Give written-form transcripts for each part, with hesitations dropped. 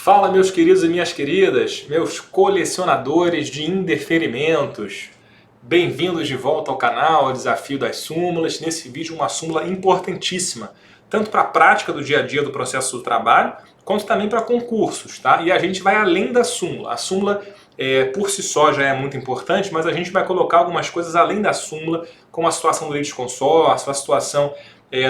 Fala, meus queridos e minhas queridas, meus colecionadores de indeferimentos. Bem-vindos de volta ao canal Desafio das Súmulas. Nesse vídeo uma súmula importantíssima, tanto para a prática do dia a dia do processo do trabalho, quanto também para concursos, tá? E a gente vai além da súmula. A súmula por si só já é muito importante, mas a gente vai colocar algumas coisas além da súmula, como a situação do litisconsórcio, a situação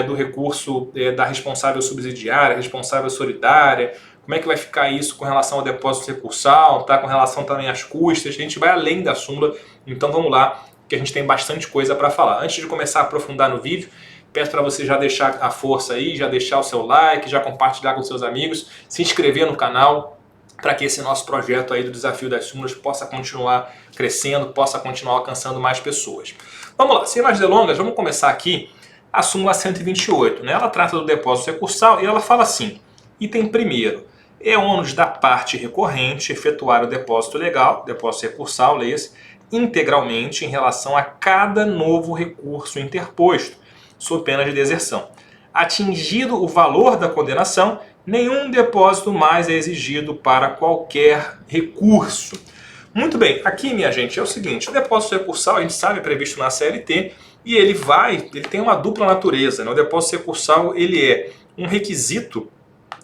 do recurso da responsável subsidiária, responsável solidária. Como é que vai ficar isso com relação ao depósito recursal, tá? Com relação também às custas. A gente vai além da súmula, então vamos lá, que a gente tem bastante coisa para falar. Antes de começar a aprofundar no vídeo, peço para você já deixar a força aí, já deixar o seu like, já compartilhar com seus amigos, se inscrever no canal, para que esse nosso projeto aí do Desafio das Súmulas possa continuar crescendo, possa continuar alcançando mais pessoas. Vamos lá, sem mais delongas, vamos começar aqui a súmula 128, né? Ela trata do depósito recursal e ela fala assim: item primeiro, é ônus da parte recorrente efetuar o depósito legal, depósito recursal, leia-se, integralmente em relação a cada novo recurso interposto, sob pena de deserção. Atingido o valor da condenação, nenhum depósito mais é exigido para qualquer recurso. Muito bem, aqui, minha gente, é o seguinte: o depósito recursal, a gente sabe, é previsto na CLT, e ele tem uma dupla natureza, né? O depósito recursal, ele é um requisito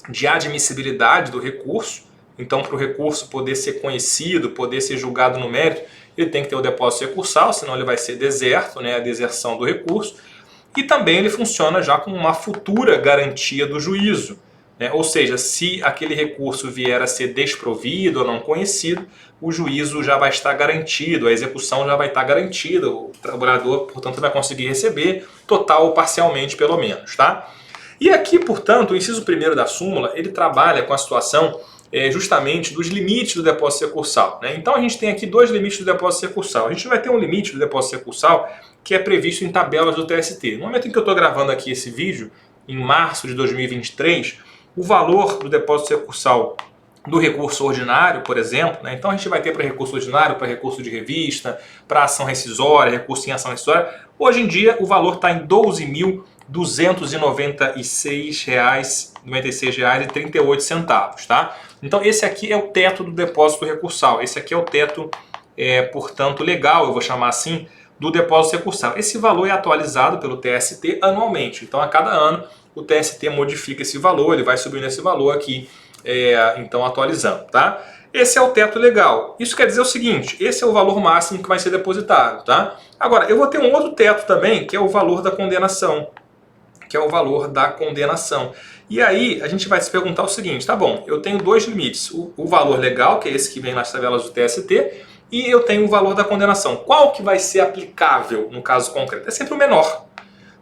de admissibilidade do recurso. Então, para o recurso poder ser conhecido, poder ser julgado no mérito, ele tem que ter o depósito recursal, senão ele vai ser deserto, né, a deserção do recurso. E também ele funciona já como uma futura garantia do juízo, né? Ou seja, se aquele recurso vier a ser desprovido ou não conhecido, o juízo já vai estar garantido, a execução já vai estar garantida, o trabalhador, portanto, vai conseguir receber, total ou parcialmente pelo menos, tá? E aqui, portanto, o inciso 1º da súmula, ele trabalha com a situação justamente dos limites do depósito recursal, né? Então a gente tem aqui dois limites do depósito recursal. A gente vai ter um limite do depósito recursal que é previsto em tabelas do TST. No momento em que eu estou gravando aqui esse vídeo, em março de 2023, o valor do depósito recursal do recurso ordinário, por exemplo, né? Então a gente vai ter para recurso ordinário, para recurso de revista, para ação rescisória, recurso em ação rescisória. Hoje em dia o valor está em R$ 12.296,38, tá? Então esse aqui é o teto do depósito recursal. Esse aqui é o teto, portanto, legal, eu vou chamar assim, do depósito recursal. Esse valor é atualizado pelo TST anualmente. Então a cada ano o TST modifica esse valor, ele vai subindo esse valor aqui, então atualizando, tá? Esse é o teto legal. Isso quer dizer o seguinte: esse é o valor máximo que vai ser depositado, tá? Agora, eu vou ter um outro teto também, que é o valor da condenação. E aí, a gente vai se perguntar o seguinte: tá bom, eu tenho dois limites. O valor legal, que é esse que vem nas tabelas do TST, e eu tenho o valor da condenação. Qual que vai ser aplicável no caso concreto? É sempre o menor.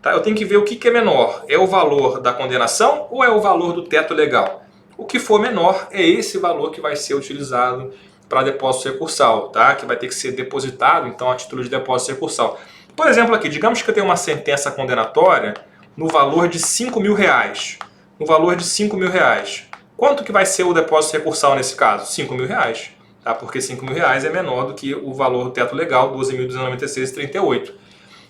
Tá? Eu tenho que ver o que é menor. É o valor da condenação ou é o valor do teto legal? O que for menor é esse valor que vai ser utilizado para depósito recursal, tá? Que vai ter que ser depositado, então, a título de depósito recursal. Por exemplo, aqui, digamos que eu tenho uma sentença condenatória no valor de R$5.000. No valor de R$5.000. Quanto que vai ser o depósito recursal nesse caso? R$5.000. Tá? Porque R$5.000 é menor do que o valor do teto legal, 12.296,38.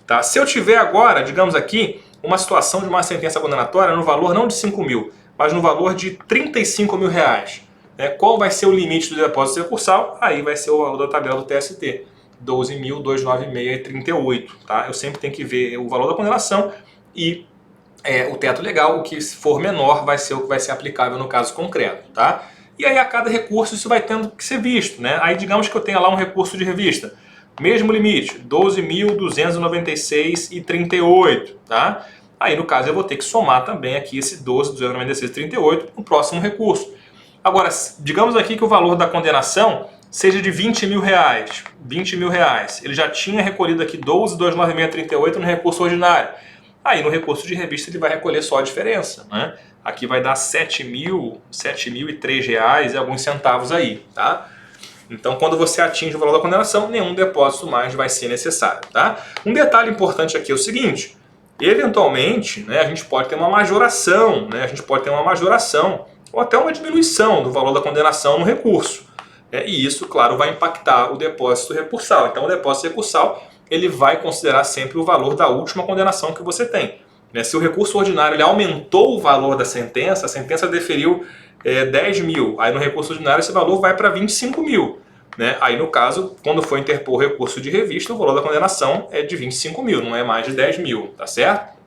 Tá? Se eu tiver agora, digamos aqui, uma situação de uma sentença condenatória no valor não de 5.000, mas no valor de R$35.000, né? Qual vai ser o limite do depósito recursal? Aí vai ser o valor da tabela do TST, 12.296,38. Tá? Eu sempre tenho que ver o valor da condenação e o teto legal. O que for menor vai ser o que vai ser aplicável no caso concreto. Tá? E aí a cada recurso isso vai tendo que ser visto, né? Aí digamos que eu tenha lá um recurso de revista. Mesmo limite, 12.296,38, tá? Aí, no caso, eu vou ter que somar também aqui esse 12.296,38 no próximo recurso. Agora, digamos aqui que o valor da condenação seja de R$20.000. R$20.000. Ele já tinha recolhido aqui 12.296,38 no recurso ordinário. Aí, no recurso de revista, ele vai recolher só a diferença, né? Aqui vai dar R$7.003 e alguns centavos aí, tá? Então, quando você atinge o valor da condenação, nenhum depósito mais vai ser necessário, tá? Um detalhe importante aqui é o seguinte: eventualmente, né, a gente pode ter uma majoração, né? Ou até uma diminuição do valor da condenação no recurso. E isso, claro, vai impactar o depósito recursal. Então, o depósito recursal ele vai considerar sempre o valor da última condenação que você tem. Se o recurso ordinário ele aumentou o valor da sentença, a sentença deferiu 10 mil. Aí no recurso ordinário esse valor vai para 25 mil. Né? Aí no caso, quando for interpor o recurso de revista, o valor da condenação é de 25 mil, não é mais de 10 mil, tá certo?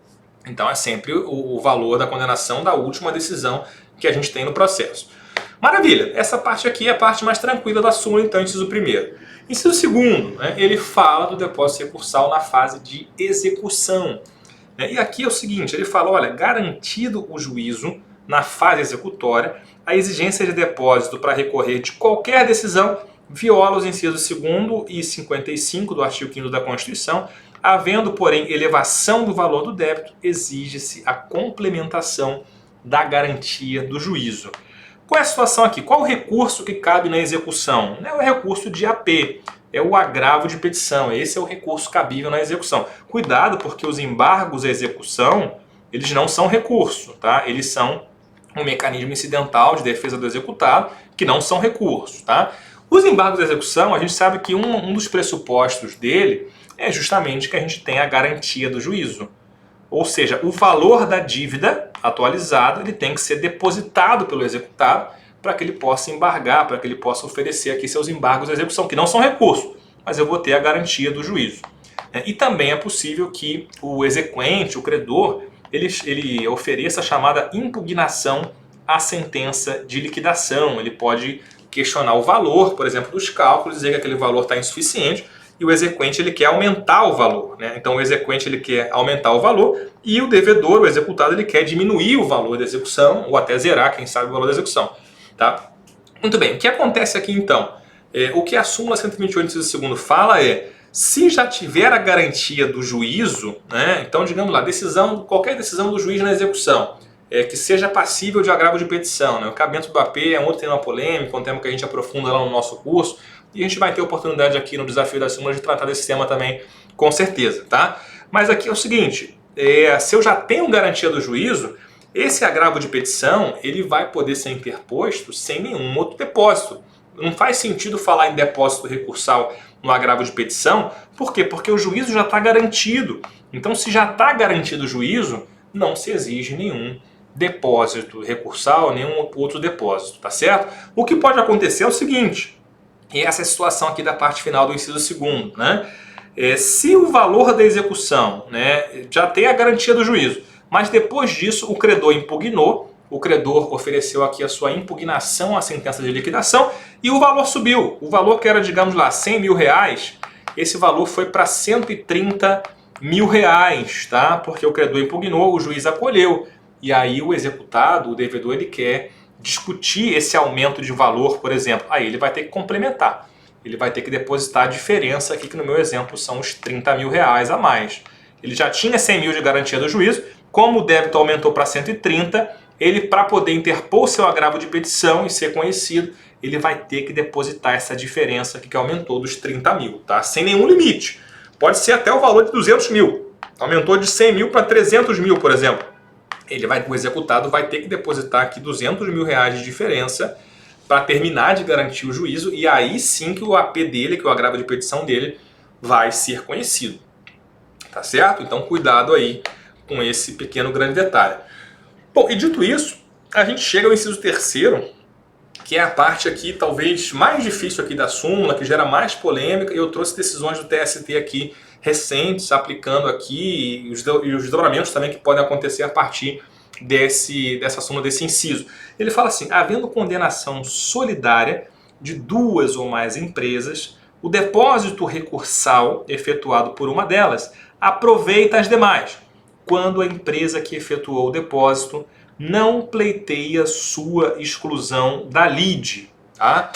Então é sempre o valor da condenação da última decisão que a gente tem no processo. Maravilha, essa parte aqui é a parte mais tranquila da súmula, então, inciso primeiro. Inciso segundo, né, ele fala do depósito recursal na fase de execução. E aqui é o seguinte, ele fala, olha, garantido o juízo na fase executória, a exigência de depósito para recorrer de qualquer decisão viola os incisos 2º e 55 do artigo 5º da Constituição, havendo, porém, elevação do valor do débito, exige-se a complementação da garantia do juízo. Qual é a situação aqui? Qual o recurso que cabe na execução? Não é o recurso de AP, é o agravo de petição. Esse é o recurso cabível na execução. Cuidado, porque os embargos à execução, eles não são recurso, tá? Eles são um mecanismo incidental de defesa do executado, que não são recursos, tá? Os embargos à execução, a gente sabe que um dos pressupostos dele é justamente que a gente tem a garantia do juízo. Ou seja, o valor da dívida atualizada ele tem que ser depositado pelo executado para que ele possa embargar, para que ele possa oferecer aqui seus embargos à execução, que não são recursos, mas eu vou ter a garantia do juízo. E também é possível que o exequente, o credor, ele ofereça a chamada impugnação à sentença de liquidação. Ele pode questionar o valor, por exemplo, dos cálculos, dizer que aquele valor está insuficiente, e o exequente ele quer aumentar o valor. Né? Então o exequente ele quer aumentar o valor e o devedor, o executado, ele quer diminuir o valor da execução ou até zerar, quem sabe, o valor da execução. Tá? Muito bem, o que acontece aqui então? O que a súmula 128, inciso 2º fala é, se já tiver a garantia do juízo, né, então digamos lá, qualquer decisão do juiz na execução, que seja passível de agravo de petição. Né? O cabimento do AP é um outro tema polêmico, um tema que a gente aprofunda lá no nosso curso, e a gente vai ter oportunidade aqui no Desafio da Súmula de tratar desse tema também, com certeza. Tá? Mas aqui é o seguinte, se eu já tenho garantia do juízo, esse agravo de petição ele vai poder ser interposto sem nenhum outro depósito. Não faz sentido falar em depósito recursal no agravo de petição. Por quê? Porque o juízo já está garantido. Então, se já está garantido o juízo, não se exige nenhum depósito recursal, nenhum outro depósito, tá certo? O que pode acontecer é o seguinte, e essa é a situação aqui da parte final do inciso 2º, né? Se o valor da execução, né, já tem a garantia do juízo, mas depois disso o credor impugnou, o credor ofereceu aqui a sua impugnação à sentença de liquidação e o valor subiu. O valor que era, digamos lá, 100 mil reais, esse valor foi para 130 mil reais, tá? Porque o credor impugnou, o juiz acolheu. E aí o executado, o devedor, ele quer discutir esse aumento de valor, por exemplo. Aí ele vai ter que complementar. Ele vai ter que depositar a diferença aqui, que no meu exemplo são os 30 mil reais a mais. Ele já tinha 100 mil de garantia do juízo, como o débito aumentou para 130, ele, para poder interpor o seu agravo de petição e ser conhecido, ele vai ter que depositar essa diferença aqui que aumentou dos 30 mil, tá? Sem nenhum limite. Pode ser até o valor de 200 mil. Aumentou de 100 mil para 300 mil, por exemplo. O executado vai ter que depositar aqui 200 mil reais de diferença para terminar de garantir o juízo e aí sim que o AP dele, que o agravo de petição dele, vai ser conhecido. Tá certo? Então cuidado aí com esse pequeno grande detalhe. Bom, e dito isso, a gente chega ao inciso 3º, que é a parte aqui talvez mais difícil aqui da súmula, que gera mais polêmica, e eu trouxe decisões do TST aqui recentes, aplicando aqui, e os desdobramentos também que podem acontecer a partir dessa súmula, desse inciso. Ele fala assim, havendo condenação solidária de 2 ou mais empresas, o depósito recursal efetuado por uma delas aproveita as demais, quando a empresa que efetuou o depósito não pleiteia sua exclusão da lide. Tá?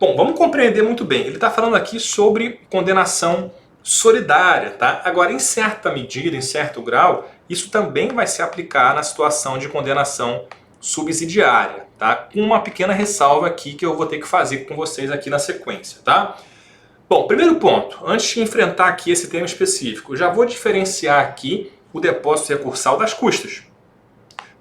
Bom, vamos compreender muito bem. Ele está falando aqui sobre condenação solidária. Tá? Agora, em certa medida, em certo grau, isso também vai se aplicar na situação de condenação subsidiária. Tá? Com uma pequena ressalva aqui que eu vou ter que fazer com vocês aqui na sequência. Tá? Bom, primeiro ponto, antes de enfrentar aqui esse tema específico, eu já vou diferenciar aqui o depósito recursal das custas.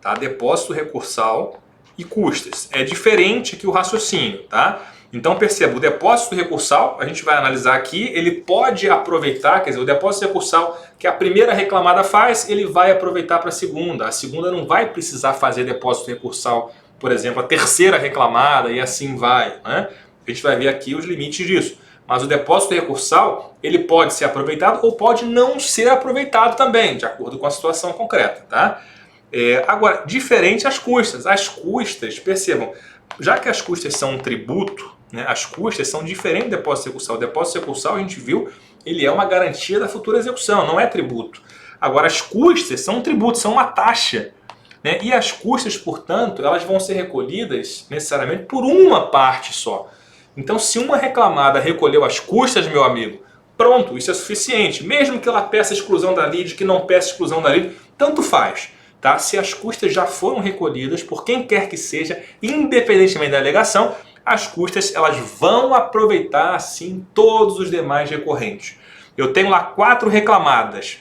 Tá? Depósito recursal e custas. É diferente aqui o raciocínio. Tá? Então perceba, o depósito recursal, a gente vai analisar aqui, ele pode aproveitar, quer dizer, o depósito recursal que a primeira reclamada faz, ele vai aproveitar para a segunda. A segunda não vai precisar fazer depósito recursal por exemplo, a terceira reclamada e assim vai, né? A gente vai ver aqui os limites disso. Mas o depósito recursal, ele pode ser aproveitado ou pode não ser aproveitado também, de acordo com a situação concreta, tá? Agora, diferente as custas. As custas, percebam, já que as custas são um tributo, né, as custas são diferentes do depósito recursal. O depósito recursal, a gente viu, ele é uma garantia da futura execução, não é tributo. Agora, as custas são um tributo, são uma taxa. Né? E as custas, portanto, elas vão ser recolhidas necessariamente por uma parte só. Então, se uma reclamada recolheu as custas, meu amigo, pronto, isso é suficiente. Mesmo que ela peça exclusão da lide, que não peça exclusão da lide, tanto faz. Tá? Se as custas já foram recolhidas por quem quer que seja, independentemente da alegação, as custas elas vão aproveitar, sim, todos os demais recorrentes. Eu tenho lá 4 reclamadas.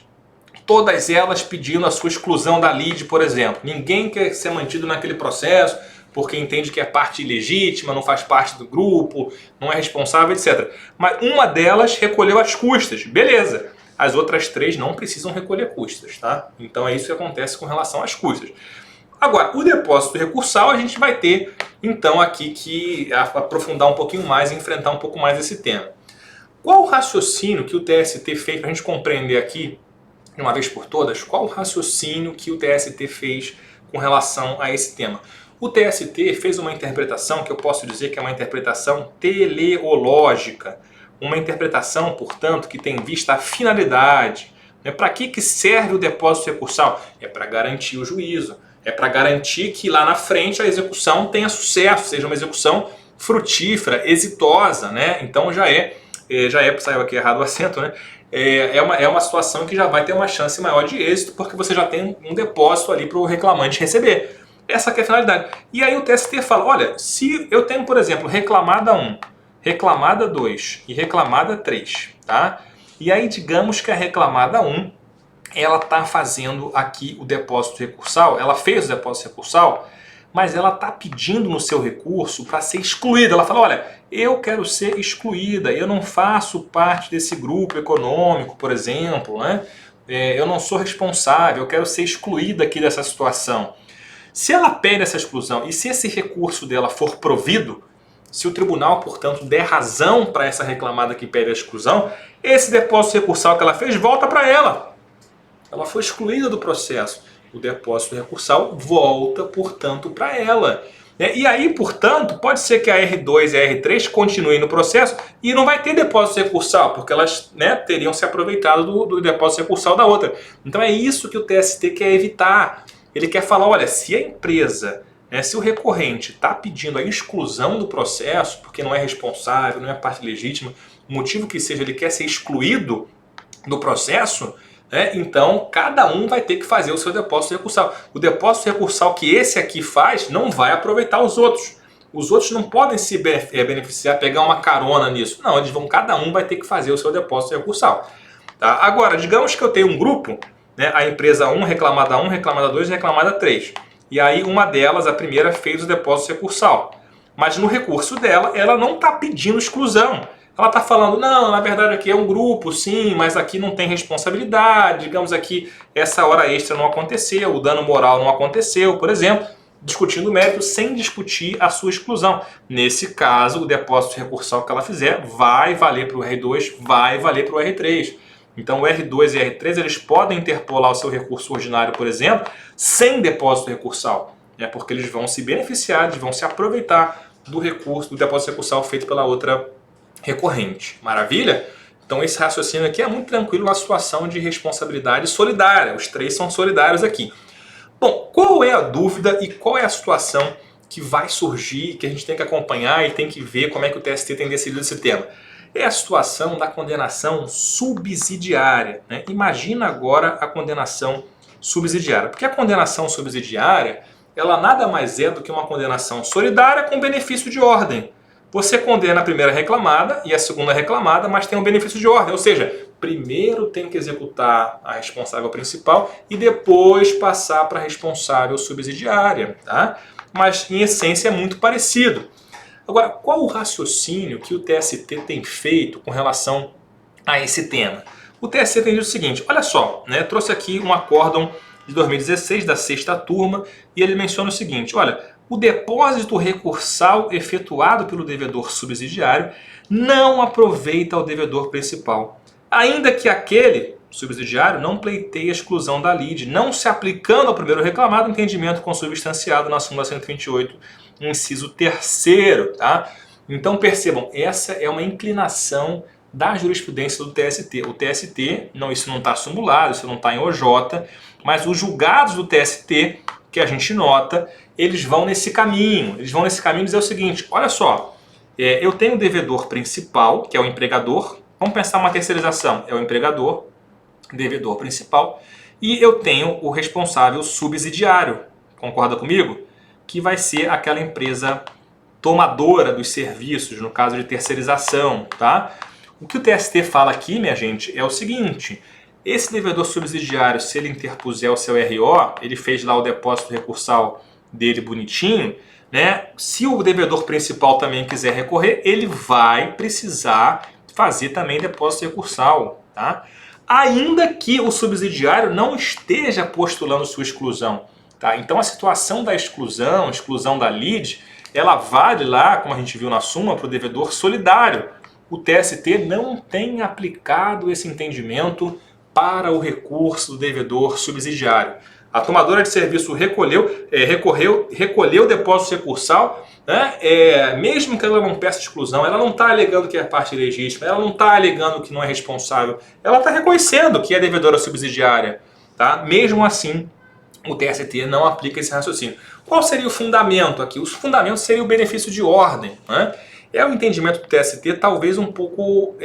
Todas elas pedindo a sua exclusão da lide, por exemplo. Ninguém quer ser mantido naquele processo porque entende que é parte ilegítima, não faz parte do grupo, não é responsável, etc. Mas uma delas recolheu as custas, beleza. As outras 3 não precisam recolher custas, tá? Então é isso que acontece com relação às custas. Agora, o depósito recursal a gente vai ter, então, aqui que aprofundar um pouquinho mais e enfrentar um pouco mais esse tema. Qual o raciocínio que o TST fez, para a gente compreender aqui, de uma vez por todas, qual o raciocínio que o TST fez com relação a esse tema? O TST fez uma interpretação que eu posso dizer que é uma interpretação teleológica, uma interpretação, portanto, que tem em vista a finalidade. Para que serve o depósito recursal? É para garantir o juízo, é para garantir que lá na frente a execução tenha sucesso, seja uma execução frutífera, exitosa, né? Então saiu aqui errado o acento, né? É uma situação que já vai ter uma chance maior de êxito, porque você já tem um depósito ali para o reclamante receber. Essa que é a finalidade. E aí o TST fala, olha, se eu tenho, por exemplo, reclamada 1, reclamada 2 e reclamada 3, tá? E aí digamos que a reclamada 1, ela está fazendo aqui o depósito recursal, ela fez o depósito recursal, mas ela está pedindo no seu recurso para ser excluída. Ela fala, olha, eu quero ser excluída, eu não faço parte desse grupo econômico, por exemplo, né? Eu não sou responsável, eu quero ser excluída aqui dessa situação. Se ela pede essa exclusão e se esse recurso dela for provido, se o tribunal, portanto, der razão para essa reclamada que pede a exclusão, esse depósito recursal que ela fez volta para ela. Ela foi excluída do processo. O depósito recursal volta, portanto, para ela. E aí, portanto, pode ser que a R2 e a R3 continuem no processo e não vai ter depósito recursal, porque elas teriam se aproveitado do depósito recursal da outra. Então é isso que o TST quer evitar. Ele quer falar, olha, se a empresa, se o recorrente está pedindo a exclusão do processo, porque não é responsável, não é parte legítima, o motivo que seja, ele quer ser excluído do processo, então cada um vai ter que fazer o seu depósito recursal. O depósito recursal que esse aqui faz não vai aproveitar os outros. Os outros não podem se beneficiar, pegar uma carona nisso. Não, cada um vai ter que fazer o seu depósito recursal. Tá? Agora, digamos que eu tenho um grupo, a empresa 1, reclamada 2 e reclamada 3. E aí uma delas, a primeira, fez o depósito recursal. Mas no recurso dela, ela não está pedindo exclusão. Ela está falando, não, na verdade aqui é um grupo, sim, mas aqui não tem responsabilidade. Digamos aqui, essa hora extra não aconteceu, o dano moral não aconteceu, por exemplo. Discutindo o mérito sem discutir a sua exclusão. Nesse caso, o depósito recursal que ela fizer vai valer para o R2, vai valer para o R3. Então o R2 e o R3 eles podem interpolar o seu recurso ordinário, por exemplo, sem depósito recursal, porque eles vão se beneficiar, eles vão se aproveitar do recurso, do depósito recursal feito pela outra recorrente. Maravilha? Então esse raciocínio aqui é muito tranquilo na situação de responsabilidade solidária. Os 3 são solidários aqui. Bom, qual é a dúvida e qual é a situação que vai surgir, que a gente tem que acompanhar e tem que ver como é que o TST tem decidido esse tema? É a situação da condenação subsidiária. Imagina agora a condenação subsidiária. Porque a condenação subsidiária, ela nada mais é do que uma condenação solidária com benefício de ordem. Você condena a primeira reclamada e a segunda reclamada, mas tem um benefício de ordem. Ou seja, primeiro tem que executar a responsável principal e depois passar para a responsável subsidiária. Tá? Mas, em essência, é muito parecido. Agora, qual o raciocínio que o TST tem feito com relação a esse tema? O TST tem dito o seguinte, olha só, trouxe aqui um acórdão de 2016 da 6ª turma e ele menciona o seguinte, olha, o depósito recursal efetuado pelo devedor subsidiário não aproveita ao devedor principal, ainda que aquele subsidiário não pleiteie a exclusão da lide, não se aplicando ao primeiro reclamado, entendimento consubstanciado na súmula 128, inciso 3º, tá? Então percebam, essa é uma inclinação da jurisprudência do TST. O TST, isso não está simulado, isso não está em OJ, mas os julgados do TST, que a gente nota, eles vão nesse caminho. Eles vão nesse caminho dizer o seguinte, olha só, eu tenho o devedor principal, que é o empregador. Vamos pensar uma terceirização, é o empregador, devedor principal, e eu tenho o responsável subsidiário, concorda comigo? Que vai ser aquela empresa tomadora dos serviços, no caso de terceirização, tá? O que o TST fala aqui, minha gente, é o seguinte, esse devedor subsidiário, se ele interpuser o seu RO, ele fez lá o depósito recursal dele bonitinho, né? Se o devedor principal também quiser recorrer, ele vai precisar fazer também depósito recursal, tá? Ainda que o subsidiário não esteja postulando sua exclusão, tá? Então a situação da exclusão da lide, ela vale lá, como a gente viu na súmula, para o devedor solidário. O TST não tem aplicado esse entendimento para o recurso do devedor subsidiário. A tomadora de serviço recolheu o depósito recursal, né? Mesmo que ela não peça exclusão, ela não está alegando que é parte legítima, ela não está alegando que não é responsável, ela está reconhecendo que é devedora subsidiária, tá? Mesmo assim, o TST não aplica esse raciocínio. Qual seria o fundamento aqui? Os fundamentos seria o benefício de ordem, né? É o entendimento do TST talvez um pouco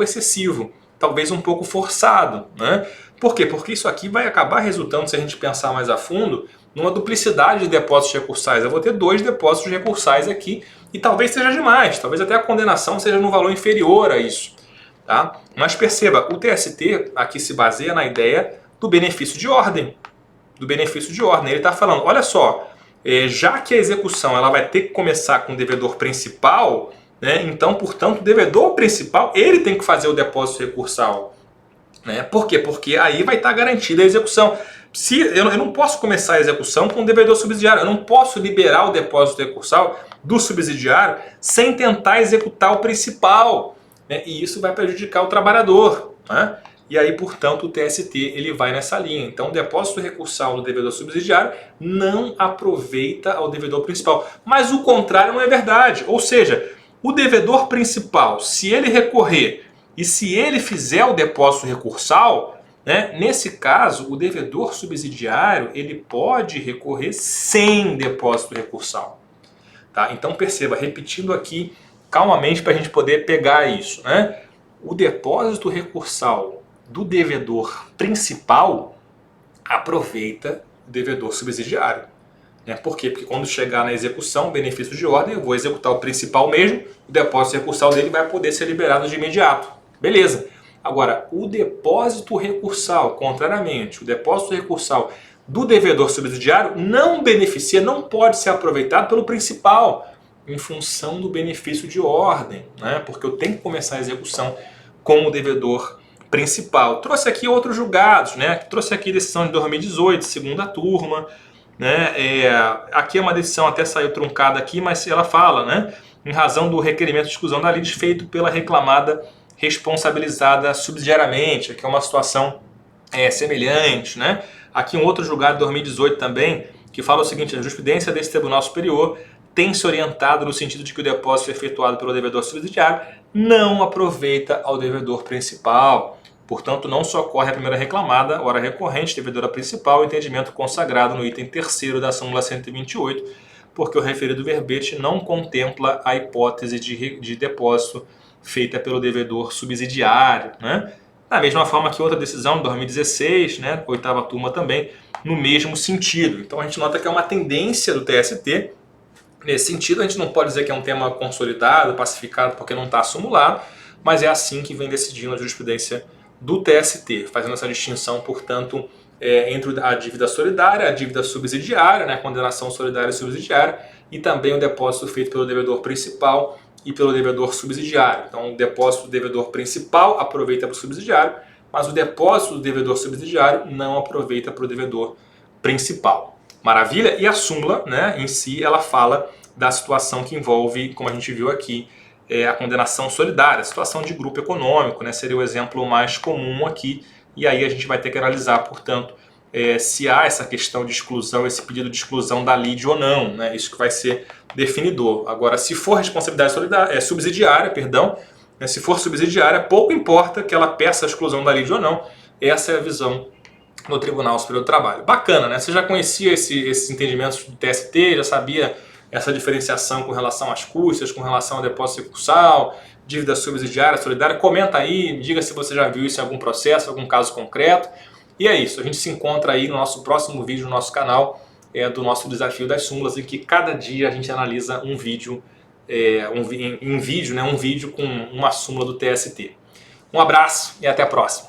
excessivo, talvez um pouco forçado, né? Por quê? Porque isso aqui vai acabar resultando, se a gente pensar mais a fundo, numa duplicidade de depósitos recursais. Eu vou ter 2 depósitos recursais aqui e talvez seja demais, talvez até a condenação seja no valor inferior a isso, tá? Mas perceba, o TST aqui se baseia na ideia do benefício de ordem. Ele está falando, olha só, já que a execução ela vai ter que começar com o devedor principal, né, então, portanto, o devedor principal ele tem que fazer o depósito recursal. Né? Por quê? Porque aí vai estar garantida a execução. Eu não posso começar a execução com o devedor subsidiário, eu não posso liberar o depósito recursal do subsidiário sem tentar executar o principal. Né? E isso vai prejudicar o trabalhador. Né? E aí, portanto, o TST ele vai nessa linha. Então, o depósito recursal do devedor subsidiário não aproveita ao devedor principal. Mas o contrário não é verdade. Ou seja, o devedor principal, se ele recorrer e se ele fizer o depósito recursal, né, nesse caso, o devedor subsidiário ele pode recorrer sem depósito recursal. Tá? Então, perceba, repetindo aqui calmamente para a gente poder pegar isso. Né? O depósito recursal do devedor principal aproveita o devedor subsidiário. Né? Por quê? Porque quando chegar na execução, benefício de ordem, eu vou executar o principal mesmo, o depósito recursal dele vai poder ser liberado de imediato. Beleza. Agora, o depósito recursal, contrariamente, o depósito recursal do devedor subsidiário não beneficia, não pode ser aproveitado pelo principal, em função do benefício de ordem, né? Porque eu tenho que começar a execução com o devedor principal. Trouxe aqui outros julgados, né? Trouxe aqui a decisão de 2018, segunda turma, né? Aqui é uma decisão, até saiu truncada aqui, mas ela fala, né? Em razão do requerimento de exclusão da lide feito pela reclamada responsabilizada subsidiariamente, que é uma situação semelhante, né? Aqui um outro julgado de 2018 também, que fala o seguinte, a jurisprudência desse Tribunal Superior tem se orientado no sentido de que o depósito efetuado pelo devedor subsidiário não aproveita ao devedor principal. Portanto, não socorre a primeira reclamada, hora recorrente, devedora principal, entendimento consagrado no item 3º da súmula 128, porque o referido verbete não contempla a hipótese de depósito feita pelo devedor subsidiário. Né? Da mesma forma que outra decisão de 2016, né, oitava turma também, no mesmo sentido. Então a gente nota que é uma tendência do TST. Nesse sentido, a gente não pode dizer que é um tema consolidado, pacificado, porque não está acumulado, mas é assim que vem decidindo a jurisprudência do TST, fazendo essa distinção, portanto, entre a dívida solidária, a dívida subsidiária, né, a condenação solidária e subsidiária, e também o depósito feito pelo devedor principal e pelo devedor subsidiário. Então, o depósito do devedor principal aproveita para o subsidiário, mas o depósito do devedor subsidiário não aproveita para o devedor principal. Maravilha? E a súmula, né, em si, ela fala da situação que envolve, como a gente viu aqui, a condenação solidária, a situação de grupo econômico, né, seria o exemplo mais comum aqui, e aí a gente vai ter que analisar, portanto, se há essa questão de exclusão, esse pedido de exclusão da lide ou não, né, isso que vai ser definidor. Agora, se for responsabilidade solidária, subsidiária, perdão, né, se for subsidiária, pouco importa que ela peça a exclusão da lide ou não, essa é a visão no Tribunal Superior do Trabalho. Bacana, né? Você já conhecia esses entendimentos do TST, já sabia essa diferenciação com relação às custas, com relação ao depósito recursal, dívida subsidiária, solidária? Comenta aí, diga se você já viu isso em algum processo, algum caso concreto. E é isso, a gente se encontra aí no nosso próximo vídeo no nosso canal, do nosso desafio das súmulas, em que cada dia a gente analisa um vídeo, um vídeo com uma súmula do TST. Um abraço e até a próxima.